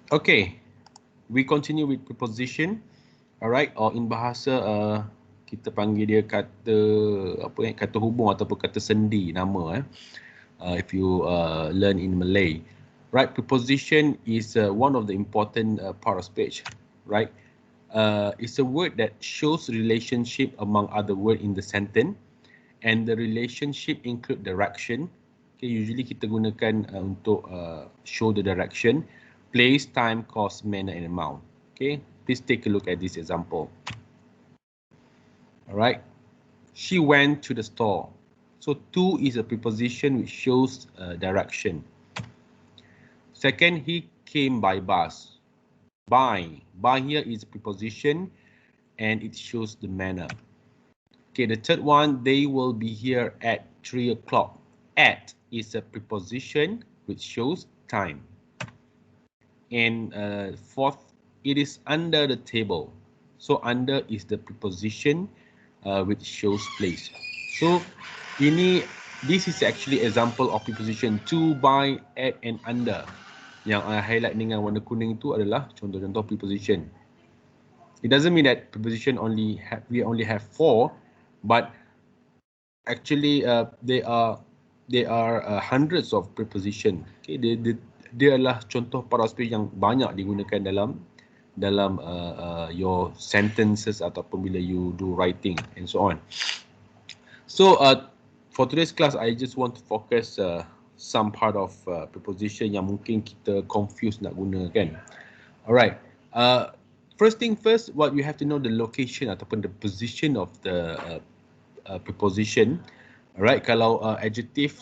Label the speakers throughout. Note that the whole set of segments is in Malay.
Speaker 1: Okay, we continue with preposition. Alright, or in bahasa kita panggil dia kata apa kata hubung ataupun kata sendi nama if you learn in Malay. Right, preposition is one of the important part of speech, right? It's a word that shows relationship among other words in the sentence, and the relationship include direction. Okay, usually kita gunakan untuk show the direction, place, time, cost, manner, and amount. Okay, please take a look at this example. All right, she went to the store. So to is a preposition which shows direction. Second, he came by bus. By here is preposition and it shows the manner. Okay, the third one, they will be here at 3 o'clock. At is a preposition which shows time. And fourth, it is under the table. So under is the preposition which shows place. So this is actually example of preposition to, by, at, and under. Yang highlight dengan warna kuning itu adalah contoh-contoh preposition. It doesn't mean that preposition we only have 4, but actually there are hundreds of preposition. Okay, dia adalah contoh paraspe yang banyak digunakan dalam your sentences ataupun bila you do writing and so on. So for today's class, I just want to focus some part of preposition yang mungkin kita confuse nak guna kan. Alright. First thing first, what you have to know the location ataupun the position of the preposition. Alright, kalau adjective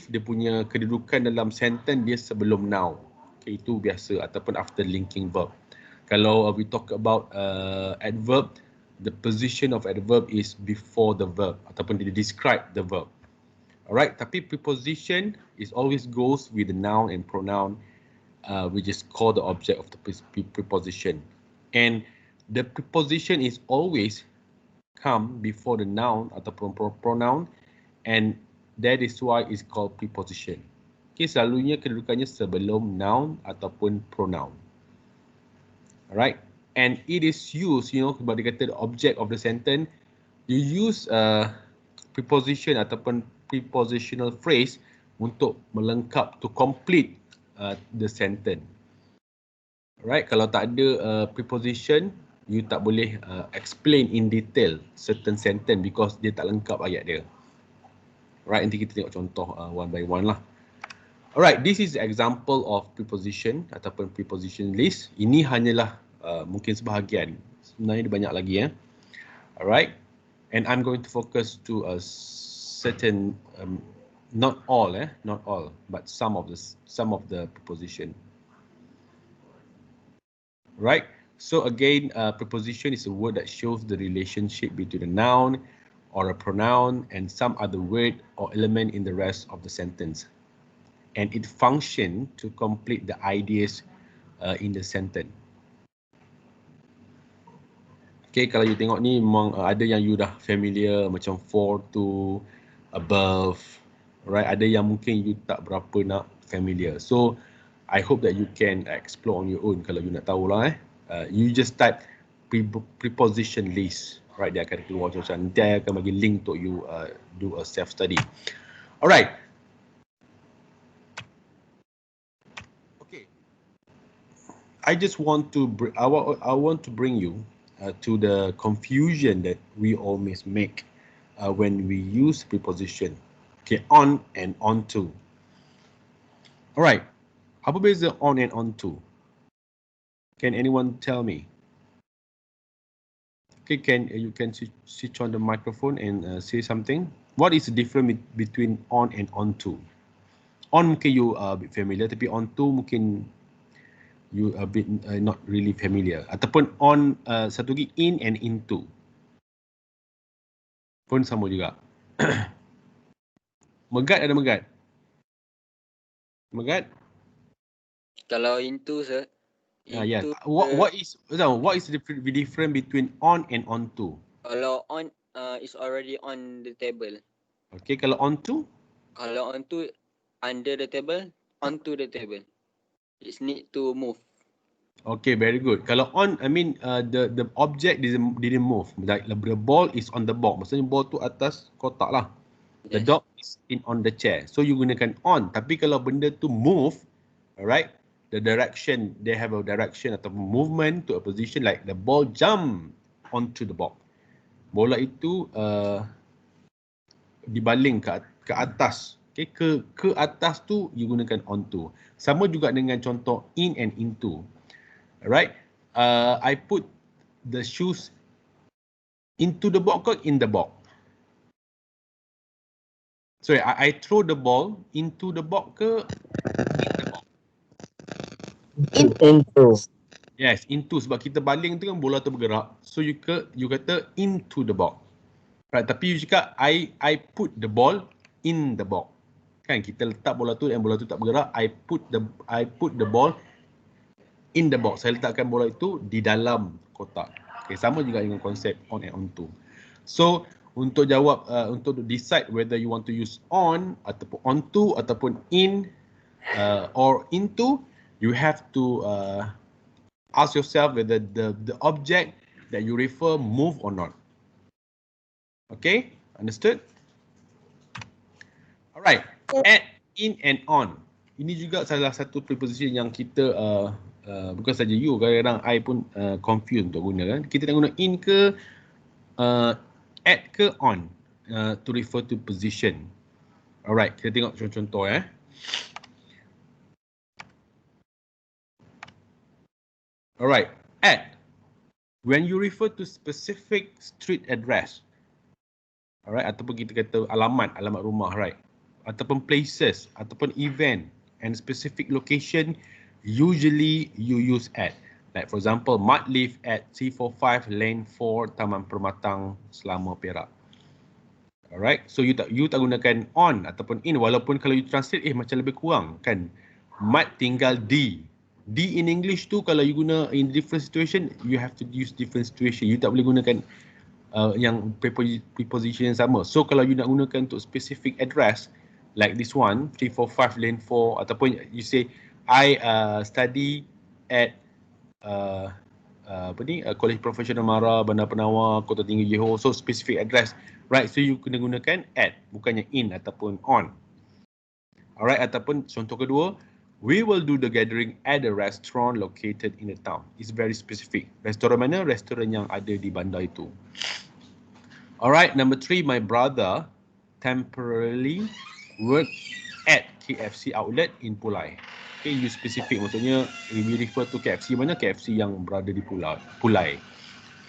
Speaker 1: dia punya kedudukan dalam sentence dia sebelum noun. Okay, itu biasa ataupun after linking verb. Kalau we talk about adverb, the position of adverb is before the verb ataupun dia describe the verb. Alright, tapi preposition is always goes with the noun and pronoun, which is called the object of the preposition. And the preposition is always come before the noun ataupun pronoun, and that is why it's called preposition. Okay, selalunya kedudukannya sebelum noun ataupun pronoun. Alright, and it is used, kalau dikata the object of the sentence, you use preposition ataupun prepositional phrase untuk melengkap, to complete the sentence. Alright, kalau tak ada preposition, you tak boleh explain in detail certain sentence because dia tak lengkap ayat dia. Alright, nanti kita tengok contoh one by one lah. Alright, this is example of preposition ataupun preposition list. Ini hanyalah mungkin sebahagian. Sebenarnya ada banyak lagi ya. Alright, and I'm going to focus to a certain, not all, but some of the preposition. Right. So again, preposition is a word that shows the relationship between a noun or a pronoun and some other word or element in the rest of the sentence, and it functions to complete the ideas in the sentence. Okay, kalau you tengok ni memang ada yang you dah familiar macam for, to, above, right? Ada yang mungkin you tak berapa nak familiar. So I hope that you can explore on your own kalau you nak tahu lah. You just type preposition list, right? Dia akan keluar macam nanti I akan bagi link untuk you do a self study. Alright. Okay. I just want to I want to bring you to the confusion that we always make when we use preposition. Okay, on and onto. Alright, apa beza on and onto? Can anyone tell me? Okay, you can switch on the microphone and say something. What is the difference between on and onto? On mungkin you a bit familiar, tapi onto mungkin you a bit not really familiar. Ataupun on satu lagi in and into pun sama juga. Megat ada megat? Megat?
Speaker 2: Kalau into, sir.
Speaker 1: Yes. What is the difference between on and onto?
Speaker 2: Kalau on is already on the table.
Speaker 1: Okay, kalau onto?
Speaker 2: Kalau onto under the table, onto the table. It's need to move.
Speaker 1: Okay, very good. Kalau on, I mean the object didn't move. Like the ball is on the box. Maksudnya ball tu atas kotak lah. The
Speaker 2: Yes.
Speaker 1: dog is on the chair. So you gunakan on. Tapi kalau benda tu move, alright, the direction, they have a direction atau movement to a position like the ball jump onto the box. Bola itu dibaling ke atas. Okay, ke atas tu you gunakan onto. Sama juga dengan contoh in and into. Alright, I put the shoes into the box ke in the box? Sorry, I throw the ball into the box ke in the box?
Speaker 3: Into.
Speaker 1: Yes, into sebab kita baling tu kan bola tu bergerak. So you kata into the box. Right, tapi you cakap I put the ball in the box. Kan kita letak bola tu dan bola tu tak bergerak. I put the ball in the box. Saya letakkan bola itu di dalam kotak. Okay, sama juga dengan konsep on and onto. So untuk jawab untuk decide whether you want to use on ataupun onto ataupun in or into, you have to ask yourself whether the object that you refer move or not. Okay, understood? Alright, add, in and on. Ini juga salah satu preposition yang kita bukan saja you, kadang-kadang I pun confused untuk guna kan. Kita nak guna in ke add ke on to refer to position. Alright, kita tengok contoh-contoh Alright, add. When you refer to specific street address, alright, ataupun kita kata alamat rumah, right? Ataupun places, ataupun event and specific location, usually you use add. Like for example, Mat live at C45 Lane 4 Taman Permatang Selama Perak. Alright, so you tak gunakan on ataupun in, walaupun kalau you translate macam lebih kurang kan. Mat tinggal di. D in English tu kalau you guna in different situation, you have to use different situation. You tak boleh gunakan yang preposition yang sama. So kalau you nak gunakan untuk specific address like this one 345 Lane 4 ataupun you say I study at College Professional Mara, Bandar Penawar, Kota Tinggi Johor. So specific address, right? So you kena gunakan at, bukannya in ataupun on. Alright, ataupun contoh kedua, we will do the gathering at a restaurant located in the town. It's very specific. Restoran mana? Restoran yang ada di bandar itu. Alright, number 3, my brother temporarily work at KFC outlet in Pulai. Okay, you specific, maksudnya we refer to KFC mana? KFC yang berada di Pulai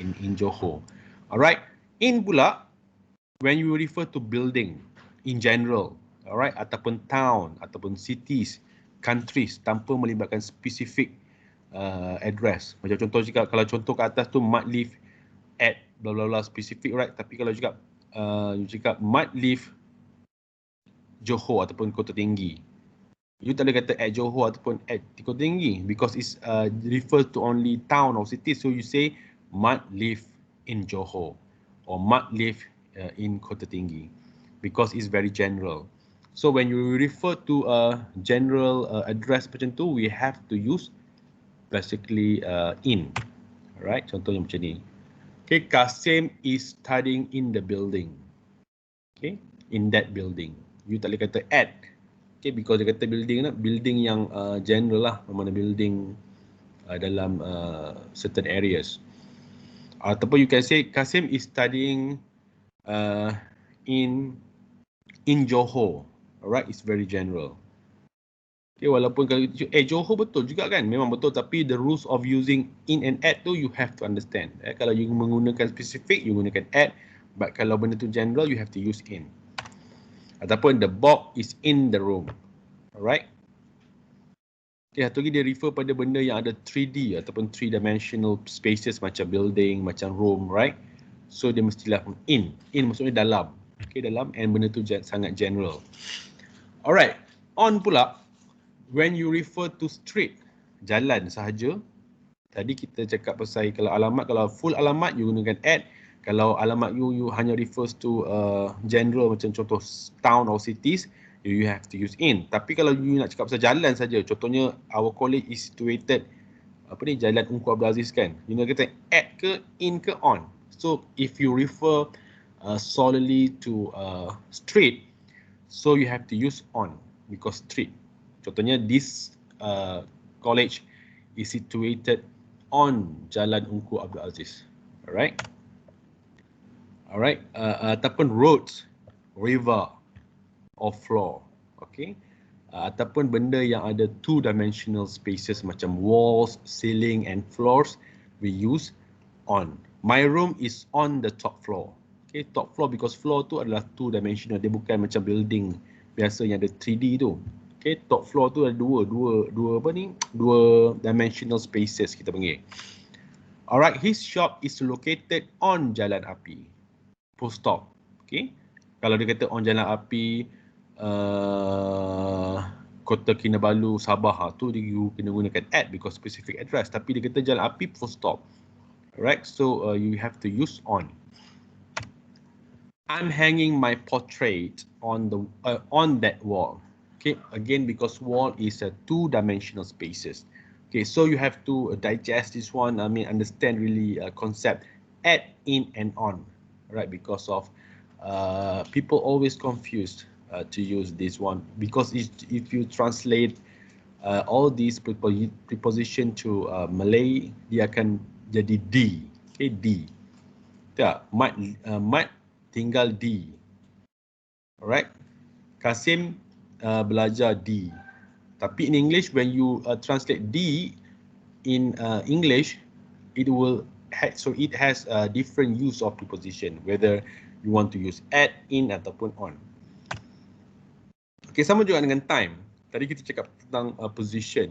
Speaker 1: in Johor. Alright, in pula, when you refer to building in general, alright, ataupun town, ataupun cities, countries tanpa melibatkan specific address. Macam contoh juga, kalau contoh kat atas tu Mat live at bla bla bla specific, right? Tapi kalau juga you cakap Mat live Johor ataupun Kota Tinggi, you tak boleh kata at Johor ataupun at Kota Tinggi because it's refers to only town or city. So you say Mat live in Johor or Mat live in Kota Tinggi because it's very general. So when you refer to a general address macam tu, we have to use basically in. Alright, contohnya macam ni. Okay, Kasim is studying in the building. Okay, in that building. You tak boleh kata at. Okay, because dia kata building yang general lah, mana building dalam certain areas. Ataupun you can say Kasim is studying in Johor. Alright, it's very general. Okay, walaupun kalau Johor betul juga kan, memang betul, tapi the rules of using in and at tu you have to understand. Kalau you menggunakan specific, you gunakan at, but kalau benda tu general, you have to use in. Ataupun the box is in the room. Alright. Okay, satu lagi dia refer pada benda yang ada 3D ataupun 3-dimensional spaces macam building, macam room, right? So dia mestilah in. In maksudnya dalam. Okay, dalam, and benda tu sangat general. Alright, on pula, when you refer to street, jalan sahaja. Tadi kita cakap pasal kalau alamat, kalau full alamat you gunakan at. Kalau alamat you hanya refers to general macam contoh town or cities, you have to use in. Tapi kalau you nak cakap pasal jalan saja, contohnya our college is situated apa ni, Jalan Ungku Abdul Aziz kan. You nak kata at ke, in ke, on. So if you refer solely to street, so you have to use on because street. Contohnya this college is situated on Jalan Ungku Abdul Aziz. Alright. Alright. Ataupun roads, river or floor. Okay. Ataupun benda yang ada two-dimensional spaces macam walls, ceiling and floors, we use on. My room is on the top floor. Okay, top floor because floor tu adalah two-dimensional. Dia bukan macam building biasa yang ada 3D tu. Okay, top floor tu ada dua apa ni? Dua dimensional spaces kita panggil. Alright, his shop is located on Jalan Api. Full stop. Okay, kalau dia kata on Jalan Api, Kota Kinabalu, Sabah, tu dia kena gunakan at because specific address. Tapi dia kata Jalan Api, full stop. Alright, so you have to use on. I'm hanging my portrait on that wall. Okay, again because wall is a two-dimensional spaces. Okay, so you have to digest this one. I mean, understand really concept at, in, and on. Right, because of people always confused to use this one because if you translate all these preposition to Malay, dia akan jadi D. Okay, D. Tak, Mat tinggal di. Alright. Kasim belajar di. Tapi in English, when you translate di in English, it has a different use of preposition, whether you want to use at, in ataupun on. Okay, sama juga dengan time. Tadi kita cakap tentang position.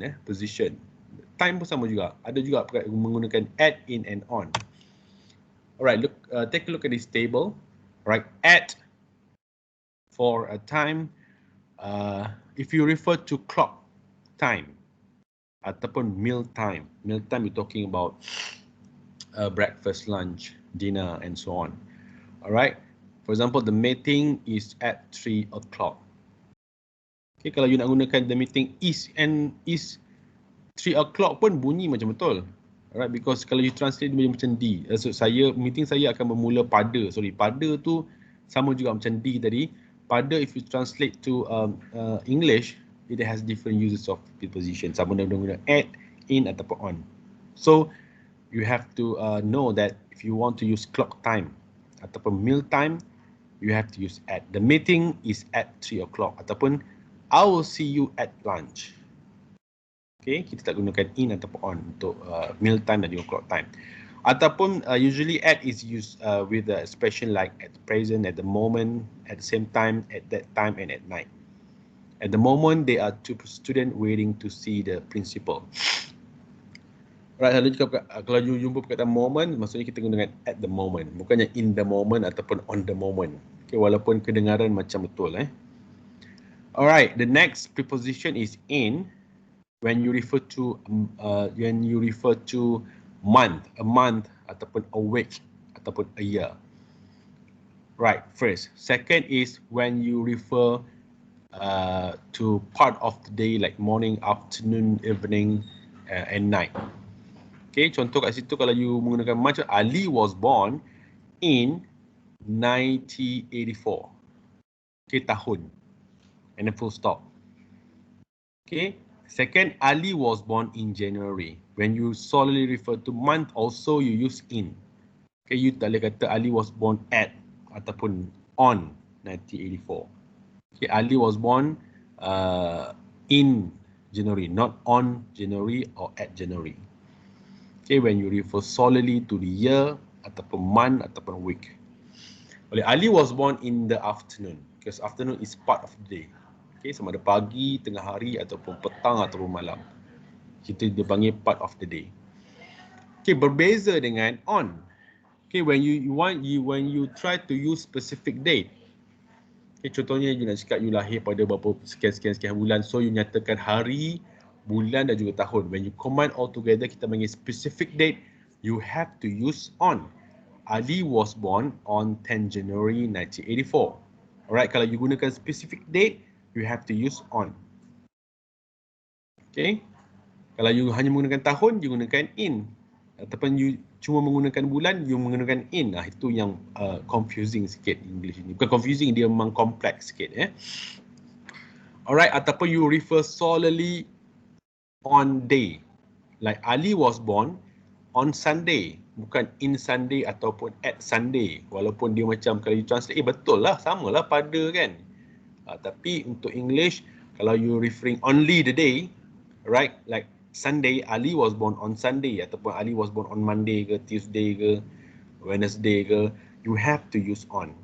Speaker 1: Time pun sama juga. Ada juga menggunakan at, in and on. Alright, look, take a look at this table. Right, at for a time, if you refer to clock time ataupun meal time you're talking about breakfast, lunch, dinner and so on. Alright, for example, the meeting is at 3 o'clock. Okay, kalau you nak gunakan the meeting is 3 o'clock pun bunyi macam betul. Alright, because kalau you translate dia macam D. So meeting saya akan bermula pada. Pada tu sama juga macam D tadi. Pada if you translate to English, it has different uses of preposition. Sama dengan guna at, in ataupun on. So you have to know that if you want to use clock time ataupun meal time, you have to use at. The meeting is at 3 o'clock ataupun I will see you at lunch. Okay, kita tak gunakan in ataupun on untuk meal time dan juga clock time. Ataupun usually at is used with the expression like at the present, at the moment, at the same time, at that time and at night. At the moment, there are two students waiting to see the principal. Right, kalau you jumpa perkataan moment, maksudnya kita gunakan at the moment, bukannya in the moment ataupun on the moment. Okay, walaupun kedengaran macam betul. Alright, the next preposition is in. When you refer to month, a month ataupun a week ataupun a year. Right, first. Second is when you refer to part of the day like morning, afternoon, evening and night. Okay, contoh kat situ kalau you menggunakan macam Ali was born in 1984. Okay, tahun. And then full stop. Okay. Second, Ali was born in January. When you solely refer to month, also you use in. Okay, you tak boleh kata Ali was born at ataupun on 1984. Okay, Ali was born in January, not on January or at January. Okay, when you refer solely to the year ataupun month ataupun week. Ali was born in the afternoon because afternoon is part of the day. Okay, sama ada pagi, tengah hari ataupun petang ataupun malam. Kita dipanggil part of the day. Okay, berbeza dengan on. Okay, when you try to use specific date. Okay, contohnya you nak cakap you lahir pada berapa sekian bulan, so you nyatakan hari, bulan dan juga tahun. When you combine all together, kita panggil specific date, you have to use on. Ali was born on 10 January 1984. Alright, kalau you gunakan specific date, you have to use on. Okay. Kalau you hanya menggunakan tahun, you gunakan in. Ataupun you cuma menggunakan bulan, you menggunakan in. Itu yang confusing sikit English ini. Bukan confusing, dia memang kompleks sikit. Alright, ataupun you refer solely on day. Like Ali was born on Sunday, bukan in Sunday ataupun at Sunday. Walaupun dia macam kalau you translate, betul lah, sama lah pada kan. Tapi untuk English, kalau you referring only the day, right, like Sunday, Ali was born on Sunday, ataupun Ali was born on Monday ke, Tuesday ke, Wednesday ke, you have to use on.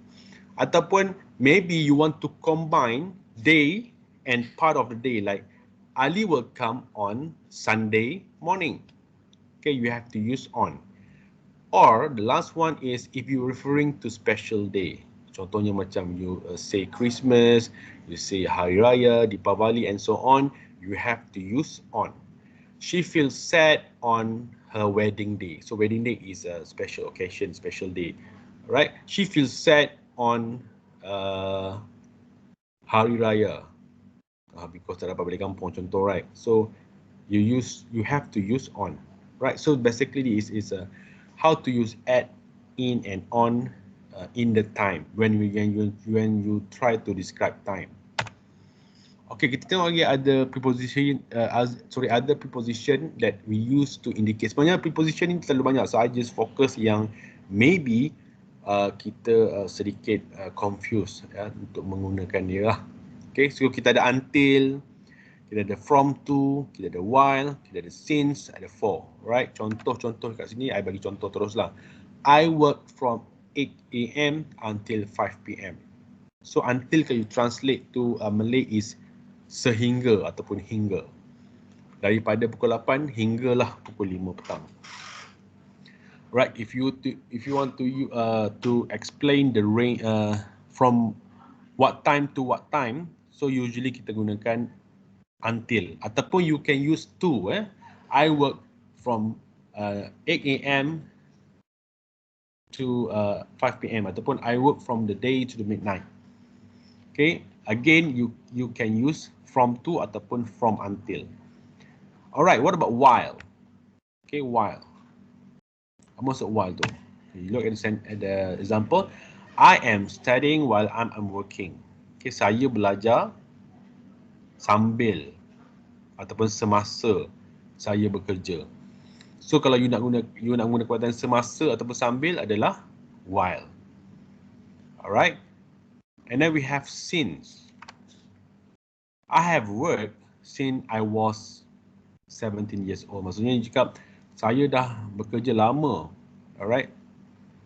Speaker 1: Ataupun maybe you want to combine day and part of the day, like Ali will come on Sunday morning. Okay, you have to use on. Or the last one is if you're referring to special day. Contohnya macam you say Christmas, you say Hari Raya, Deepavali and so on, you have to use on. She feels sad on her wedding day. So wedding day is a special occasion, special day, right? She feels sad on Hari Raya because tak dapat balik kampung, contoh, right? So you have to use on, right? So basically this is how to use at, in and on in the time when you try to describe time. Okay, kita tengok lagi ada preposition, other preposition that we use to indicate. Sebenarnya preposition ni terlalu banyak, so I just focus yang maybe kita sedikit confused untuk menggunakan dia lah. Okay, so kita ada until, kita ada from to, kita ada while, kita ada since, ada for, right? Contoh-contoh kat sini, I bagi contoh terus lah. I work from 8 AM until 5 PM. So until kalau you translate to Malay is sehingga ataupun hingga. Daripada pukul 8 hinggalah pukul 5 petang. Right, if you want to explain the range from what time to what time, so usually kita gunakan until, ataupun you can use to. I work from 8 AM to 5 PM, ataupun I work from the day to the midnight. Okay, again you can use from to ataupun from until. Alright, what about while? Okay, while. Apa maksud while tu? You look at the example. I am studying while I'm working. Okay, saya belajar sambil ataupun semasa saya bekerja. So kalau you nak guna perkataan semasa ataupun sambil adalah while. Alright. And then we have since. I have worked since I was 17 years old. Maksudnya jika saya dah bekerja lama. Alright.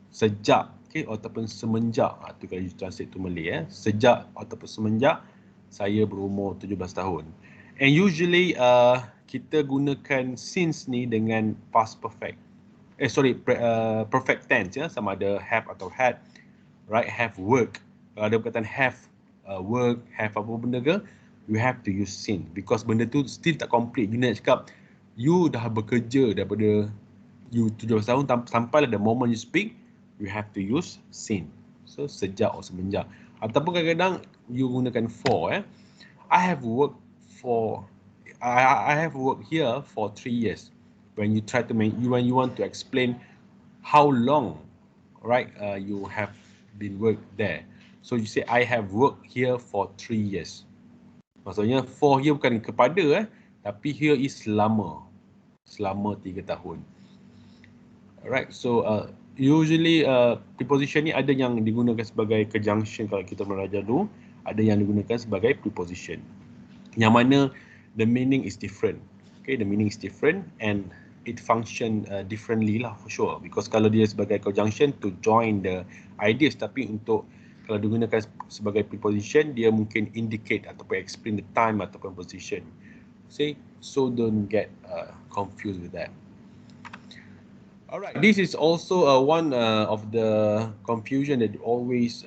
Speaker 1: Sejak, okay, ataupun semenjak. Itu kalau you translate to Malay. Sejak ataupun semenjak saya berumur 17 tahun. And usually kita gunakan since ni dengan past perfect. Perfect tense, sama ada have atau had. Right, have work. Kalau ada perkataan have work, have apa benda ke, you have to use since because benda tu still tak complete. You nak cakap you dah bekerja daripada you 17 tahun sampai the moment you speak, you have to use since. So sejak atau semenjak. Ataupun kadang-kadang you gunakan for. I have worked here for 3 years. When you try to when you want to explain how long, right, you have been worked there. So you say I have worked here for 3 years. Maksudnya for here bukan kepada tapi here is selama 3 tahun. Alright, so usually preposition ni ada yang digunakan sebagai conjunction kalau kita belajar dulu, ada yang digunakan sebagai preposition. Yang mana the meaning is different. Okay, the meaning is different and it function differently lah for sure. Because kalau dia sebagai conjunction to join the ideas, tapi untuk kalau digunakan sebagai preposition, dia mungkin indicate ataupun explain the time ataupun position. See, so don't get confused with that. Alright, this is also one of the confusion that you always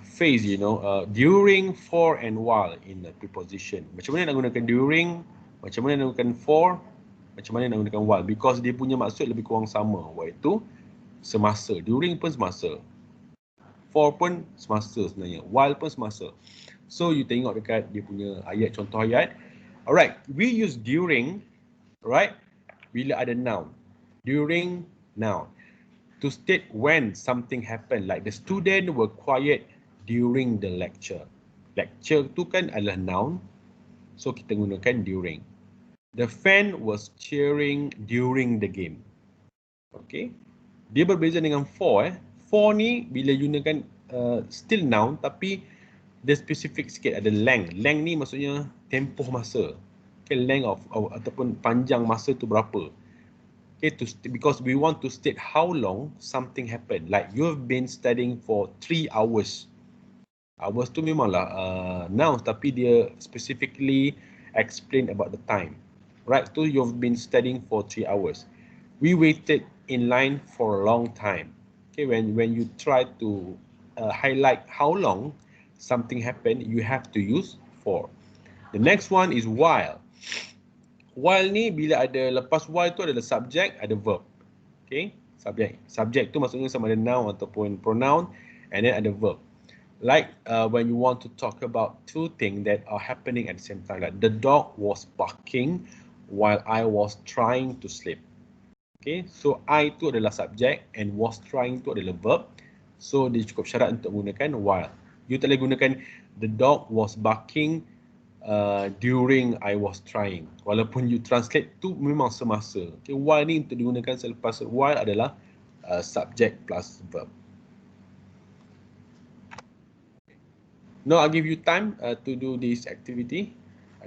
Speaker 1: face, during, for and while in the preposition. Macam mana nak gunakan during, macam mana nak gunakan for, macam mana nak gunakan while, because dia punya maksud lebih kurang sama, iaitu semasa. During pun semasa, for pun semasa sebenarnya, while pun semasa. So you tengok dekat dia punya ayat, contoh ayat, Alright, we use during, right? Bila ada noun. During noun. To state when something happened, like the student were quiet during the lecture. Lecture tu kan adalah noun, so kita gunakan during. The fan was cheering during the game. Okay, dia berbeza dengan for. For ni bila gunakan still noun tapi dia spesifik sikit, ada length. Length ni maksudnya tempoh masa. Okay, length of ataupun panjang masa tu berapa. Okay, because we want to state how long something happened. Like you've been studying for 3 hours. Hours tu memanglah nouns tapi dia specifically explain about the time. Right, so you've been studying for 3 hours. We waited in line for a long time. Okay, when you try to highlight how long something happened, you have to use for. The next one is while. While ni bila ada lepas while tu adalah subject, ada verb. Okay, subject tu maksudnya sama ada noun ataupun pronoun, and then ada verb. Like when you want to talk about two things that are happening at the same time, like the dog was barking while I was trying to sleep. Okay, so I tu adalah subject and was trying tu adalah verb. So dia cukup syarat untuk menggunakan while. You tak boleh gunakan the dog was barking during I was trying. Walaupun you translate tu memang semasa. Okay, while ni untuk digunakan selepas while adalah subject plus verb. Now I'll give you time to do this activity.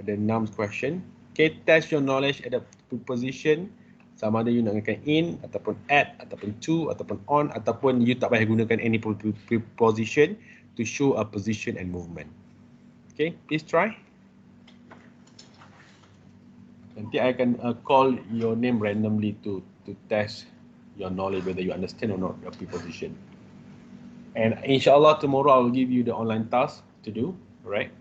Speaker 1: Ada 6 question. Okay, test your knowledge at the preposition. Sama ada you nak gunakan in, ataupun at, ataupun to, ataupun on, ataupun you tak payah gunakan any preposition to show a position and movement. Okay, please try. Nanti I akan call your name randomly to test your knowledge whether you understand or not your preposition. And inshallah tomorrow I will give you the online task to do, right?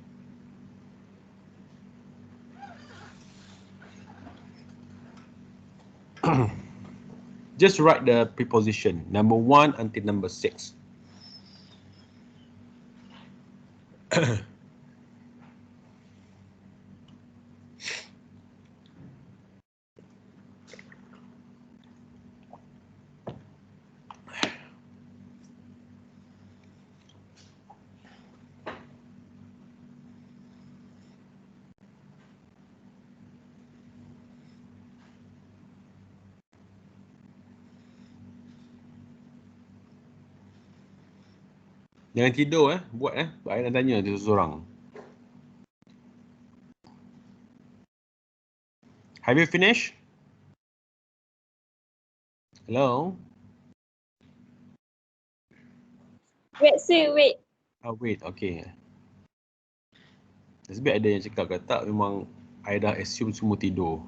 Speaker 1: Just write the preposition number 1 until number 6. Jangan tidur buat I nak tanya tu seorang. Have you finished? Hello?
Speaker 3: Wait, sir, wait.
Speaker 1: Wait, okay. Sebab ada yang cakap kata memang I dah assume semua tidur.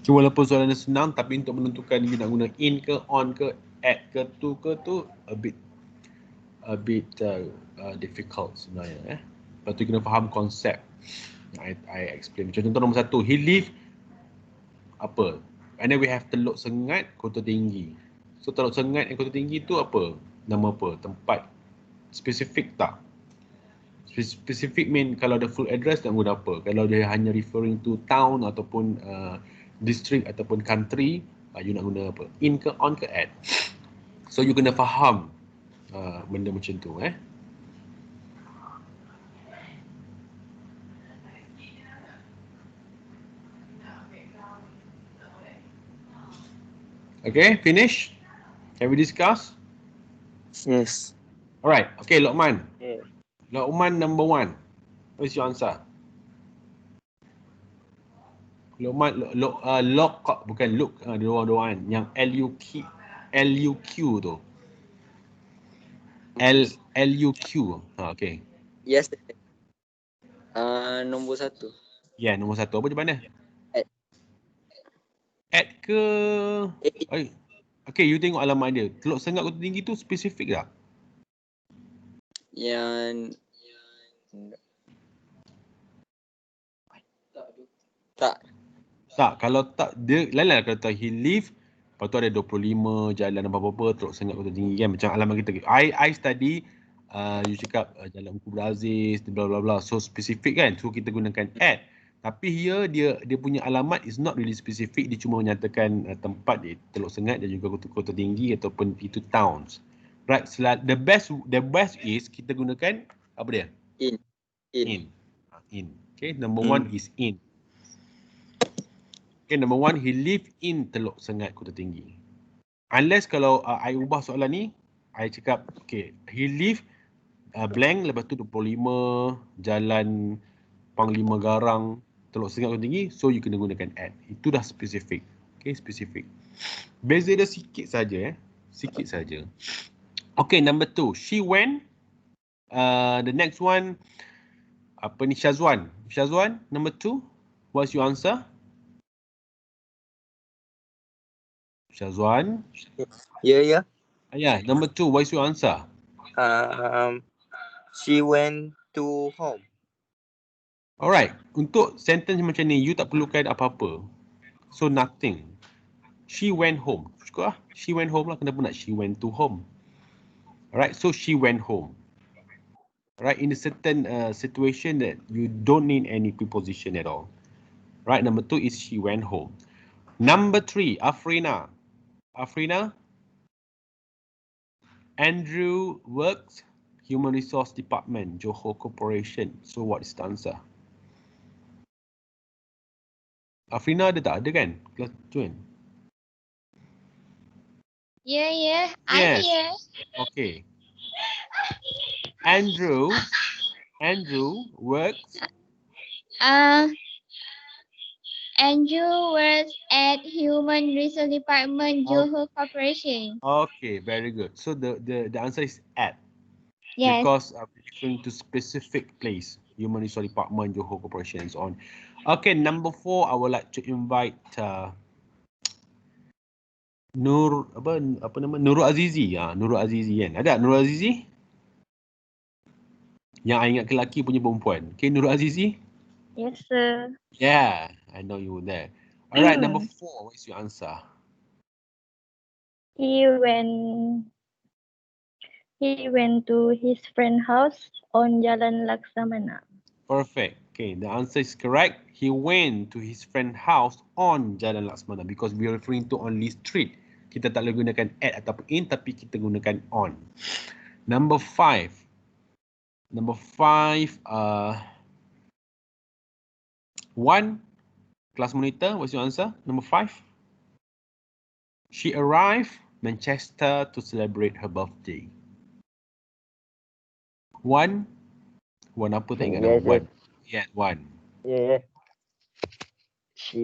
Speaker 1: So, walaupun soalan senang tapi untuk menentukan you nak guna in ke, on ke, at ke, to ke tu a bit difficult sebenarnya. Lepas tu kena faham konsep yang I explain. Contoh nombor 1, he live apa? And then we have Teluk Sengat, Kota Tinggi. So Teluk Sengat dan Kota Tinggi tu apa? Nama apa? Tempat spesifik tak? Specific mean kalau ada full address nak guna apa? Kalau dia hanya referring to town ataupun district ataupun country, you nak guna apa? In ke on ke at. So you kena faham benda macam tu Okay, finish? Can we discuss?
Speaker 4: Yes.
Speaker 1: Alright, okay, Lokman.
Speaker 4: Yeah.
Speaker 1: Lokman number 1. What's your answer? Lokman, bukan look, dua-duaan. Yang LUQ tu. LUQ. Okay.
Speaker 2: Yes. Nombor 1.
Speaker 1: Ya, nombor 1. Apa jawapan dia?
Speaker 2: At.
Speaker 1: At ke?
Speaker 2: At.
Speaker 1: Okay, you tengok alamat dia. Teluk Sengat Kota Tinggi tu spesifik tak?
Speaker 2: Yang tak.
Speaker 1: Kalau tak, dia lain lah kata he live, lepas tu ada 25 jalan apa-apa, Teluk Sengat Kota Tinggi kan. Macam alamat kita. I study, you cakap Jalan Muku Beraziz, bla bla bla. So spesifik kan. So kita gunakan at. Tapi here dia punya alamat is not really specific. Dia cuma menyatakan tempat di Teluk Sengat dan juga Kota Tinggi ataupun itu towns. Right. The best is kita gunakan apa dia? In. Okay. Number 1 is in. Okay. Number 1, he live in Teluk Sengat Kota Tinggi. Unless kalau I ubah soalan ni, I cakap okay, he live blank, lepas tu 25 Jalan Panglima Garang Teluk Sengat Kota Tinggi, so you kena gunakan at. Itu dah spesifik. Okay, spesifik. Beza dia sikit saja sikit saja. Okay, number 2, she went. The next one, apa ni, Syazwan, number 2, what's your answer? Syazwan?
Speaker 4: Yeah.
Speaker 1: Yeah, number 2, what's your answer?
Speaker 4: She went to home.
Speaker 1: Alright, untuk sentence macam ni, you tak perlukan apa-apa. So, nothing. She went home. Cukup lah. She went home lah. Kenapa nak she went to home? Alright, so she went home. Alright, in a certain situation that you don't need any preposition at all. Right, number 2 is she went home. Number 3, Afrina. Andrew works Human Resource Department, Johor Corporation. So, what is the answer? Afrina ada tak? Ada kan? Kelas tu kan?
Speaker 3: Yeah.
Speaker 1: Yes.
Speaker 3: I'm here.
Speaker 1: Okay. Andrew works.
Speaker 3: Andrew works at Human Resource Department, Johor Corporation.
Speaker 1: Okay, very good. So the answer is at.
Speaker 3: Yes.
Speaker 1: Because referring to specific place, Human Resource Department, Johor Corporation, and so on. Okay, number 4, I would like to invite Nurul Azizi. Nurul Azizi kan? Ada Nurul Azizi? Yang I ingat lelaki punya perempuan. Okay, Nurul Azizi?
Speaker 3: Yes, sir.
Speaker 1: Yeah, I know you were there. Alright, number 4, what's your answer?
Speaker 3: He went to his friend's house on Jalan Laksamana.
Speaker 1: Perfect. Okay, the answer is correct. He went to his friend's house on Jalan Laksamana because we are referring to only street. Kita tak boleh gunakan at ataupun in, tapi kita gunakan on. Number 5. One, class monitor, what's your answer? Number 5. She arrived Manchester to celebrate her birthday. One apa tak ingat?
Speaker 4: Yes,
Speaker 1: One. Yeah, one.
Speaker 4: Yeah. She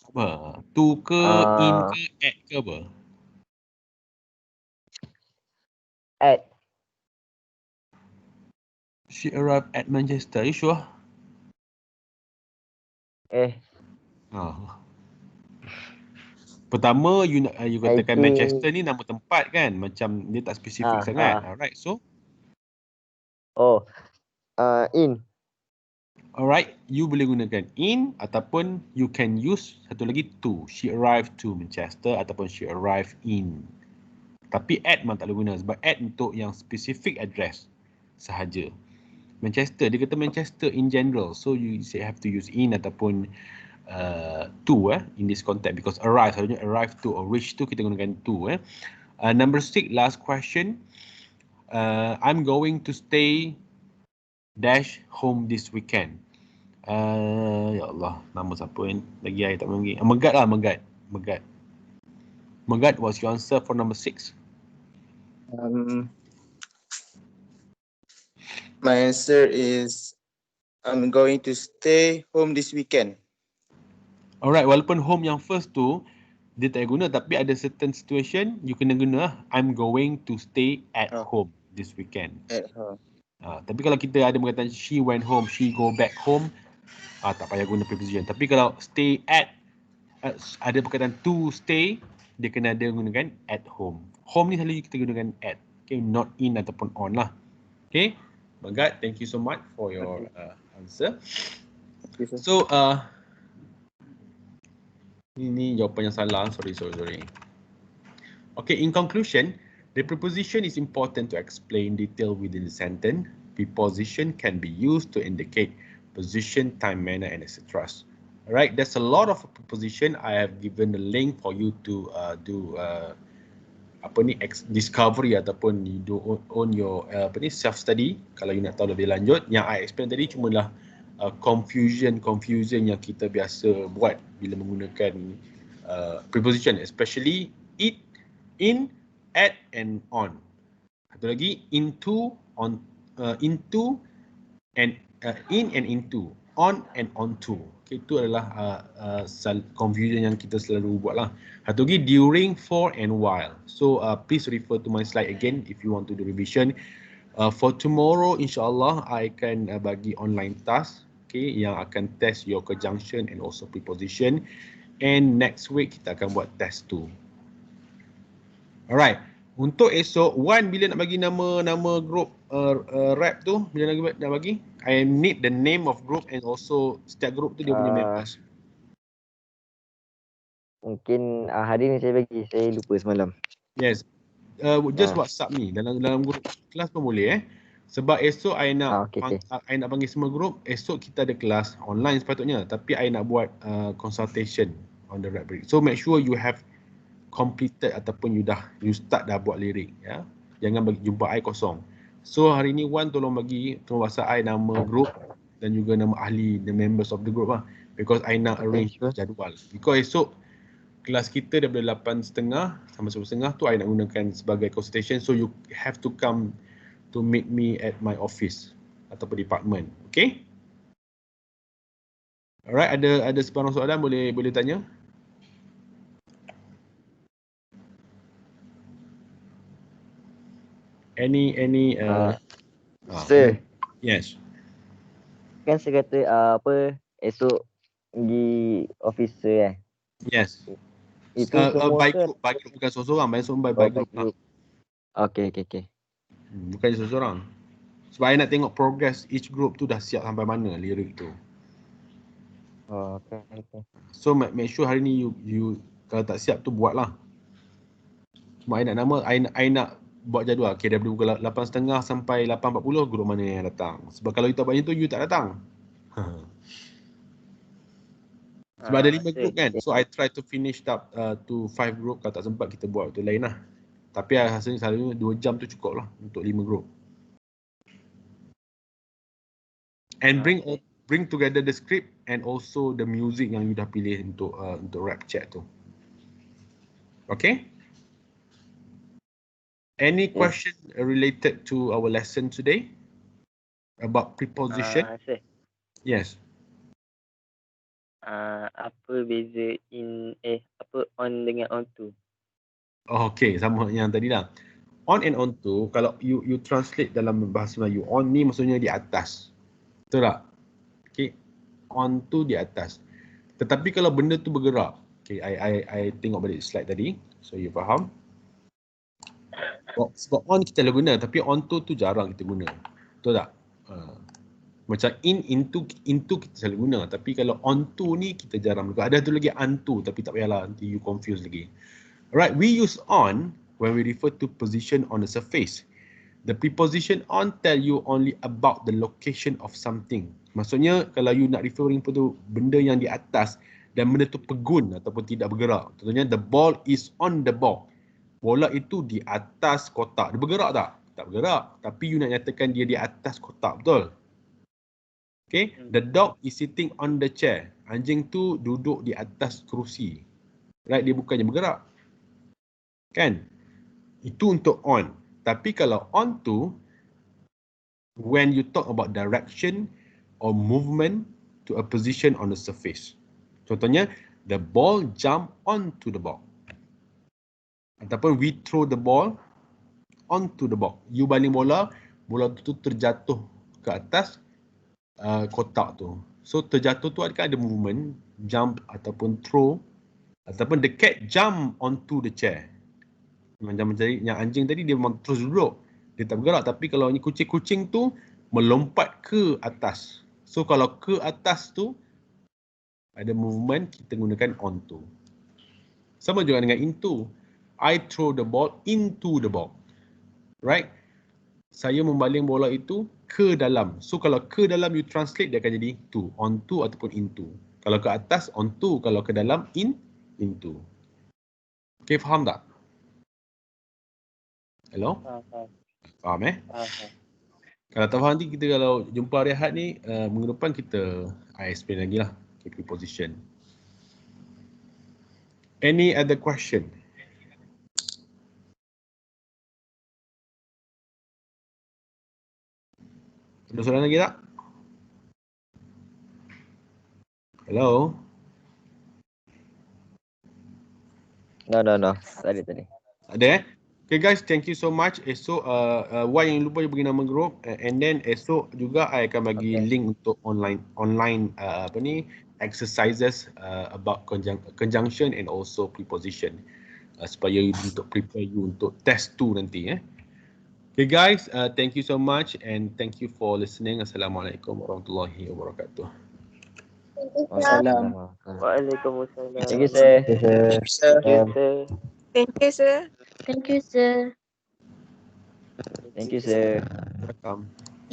Speaker 1: Apa? To ke, in ke, at ke apa?
Speaker 4: at.
Speaker 1: She arrived at Manchester. Are you sure? Pertama, you katakan Manchester ni nama tempat kan? Macam dia tak spesifik sangat. Alright, so?
Speaker 4: In.
Speaker 1: Alright, you boleh gunakan in ataupun you can use satu lagi to. She arrived to Manchester ataupun she arrived in. Tapi at memang tak boleh guna sebab at untuk yang specific address sahaja. Manchester, dia kata Manchester in general. So you have to use in ataupun to in this context because arrive, selalunya arrive to or reach to kita gunakan to. Number 6, last question. I'm going to stay dash home this weekend. Ya Allah, nama siapa kan? Lagi saya tak mengerti. Megat lah, Megat. Megat, what's your answer for number 6?
Speaker 2: My answer is I'm going to stay home this weekend.
Speaker 1: Alright, walaupun home yang first tu dia tak guna, tapi ada certain situation you kena guna I'm going to stay at home this weekend.
Speaker 2: At home.
Speaker 1: Tapi kalau kita ada perkataan she went home, she go back home, tak payah guna preposition. Tapi kalau stay at, ada perkataan to stay, dia kena ada gunakan at home. Home ni selalu kita gunakan at, okay, not in ataupun on lah. Okay, Megat, thank you so much for your answer. So, ini jawapan yang salah, sorry. Okay, in conclusion, the preposition is important to explain detail within the sentence. Preposition can be used to indicate position, time, manner, and etc. Alright, there's a lot of preposition. I have given the link for you to do discovery ataupun you do on your self study. Kalau you nak tahu lebih lanjut, yang I explain tadi cuma lah confusion yang kita biasa buat bila menggunakan preposition, especially it, in, at, and on. Satu lagi, into, on, into, and in and into, on and onto. Okay, itu adalah confusion yang kita selalu buat lah. Satu lagi, during, for, and while. So please refer to my slide again if you want to do revision. For tomorrow, insyaAllah, I akan bagi online task, okay, yang akan test your conjunction and also preposition. And next week, kita akan buat test 2. Alright. Untuk esok, Wan bila nak bagi nama group rap tu, bila nak bagi? I need the name of group and also setiap group tu dia punya members.
Speaker 4: Mungkin hari ni saya bagi, saya lupa semalam.
Speaker 1: Yes. Just WhatsApp me dalam grup kelas pun boleh sebab esok I nak I nak panggil semua grup. Esok kita ada kelas online sepatutnya, tapi I nak buat consultation on the rap break. So make sure you have completed ataupun you start dah buat lirik ya. Jangan bagi jumpa I kosong. So hari ni Wan tolong WhatsApp I nama grup dan juga nama ahli, the members of the group lah, because I nak arrange jadual. Because esok kelas kita daripada 8.30 sampai 9.30 tu I nak gunakan sebagai consultation, so you have to come to meet me at my office ataupun department. Okay? Alright, ada sebarang soalan boleh tanya? Any
Speaker 4: Sir.
Speaker 1: Yes.
Speaker 4: Kan saya kata esok pergi office sir
Speaker 1: Yes.
Speaker 4: Itu semua
Speaker 1: by group bukan seorang-seorang, by group lah.
Speaker 4: Okay.
Speaker 1: Bukan seorang-seorang. Sebab I nak tengok progress each group tu dah siap sampai mana lirik tu.
Speaker 4: Okay.
Speaker 1: So make sure hari ni you kalau tak siap tu buatlah. Cuma I nak nama, I nak buat jadual. Okay, daripada pukul 8.30 sampai 8.40 grup mana yang datang. Sebab kalau you tak buat macam tu, you tak datang. Sebab ada 5 group kan. So I try to finish up to 5 group. Kalau tak sempat kita buat waktu lain lah. Tapi hasilnya selalunya 2 jam tu cukup lah untuk 5 group. And bring together the script and also the music yang you dah pilih untuk rap chat tu. Okay? Any question related to our lesson today about preposition? Yes.
Speaker 3: Apa beza on dengan on to?
Speaker 1: Okay, sama yang tadi lah. On and on to, kalau you translate dalam bahasa Melayu, on ni maksudnya di atas. Betul tak? Okay, on to di atas. Tetapi kalau benda tu bergerak, okay, I tengok balik slide tadi, so you faham. Sebab on kita dah guna, tapi on to tu jarang kita guna. Betul tak? Macam into kita selalu guna, tapi kalau on to ni kita jarang guna. Ada tu lagi unto, tapi tak payahlah, nanti you confuse lagi. Alright, we use on when we refer to position on the surface. The preposition on tell you only about the location of something. Maksudnya kalau you nak referring pada benda yang di atas dan benda tu pegun ataupun tidak bergerak. Contohnya the ball is on the ball. Bola itu di atas kotak. Dia bergerak tak? Tak bergerak. Tapi you nak nyatakan dia di atas kotak, betul? Okay, the dog is sitting on the chair. Anjing tu duduk di atas kerusi. Right, dia bukannya bergerak. Kan? Itu untuk on. Tapi kalau on tu, when you talk about direction or movement to a position on the surface. Contohnya, the ball jump onto the ball. Ataupun we throw the ball onto the ball. You baling bola, bola tu terjatuh ke atas kotak tu. So terjatuh tu ada movement, jump ataupun throw. Ataupun the cat jump onto the chair. Macam yang anjing tadi dia memang terus duduk. Dia tak bergerak. Tapi kalau ni kucing-kucing tu melompat ke atas. So kalau ke atas tu ada movement, kita gunakan onto. Sama juga dengan into. I throw the ball into the ball. Right? Saya membaling bola itu ke dalam. So kalau ke dalam you translate dia akan jadi to, onto ataupun into. Kalau ke atas onto, kalau ke dalam into. Okay, faham tak? Hello? Faham Kalau tak faham nanti kita kalau jumpa hari Ahad ni, minggu depan kita I explain lagi lah. Okay, preposition. Any other question? Ada soalan lagi tak? Hello?
Speaker 4: No. Tadi.
Speaker 1: Ada Okay guys, thank you so much. Esok Y yang lupa bagi nama group and then esok juga I akan bagi link untuk online exercises about conjunction and also preposition supaya untuk prepare you untuk test 2 nanti Okay guys, thank you so much and thank you for listening. Assalamualaikum warahmatullahi wabarakatuh.
Speaker 2: Waalaikumsalam.
Speaker 3: Waalaikumsalam.
Speaker 4: Thank you, sir.
Speaker 3: Thank you, sir.
Speaker 2: Thank you, sir.
Speaker 3: Thank you, sir.
Speaker 4: Thank you, sir.
Speaker 1: Welcome.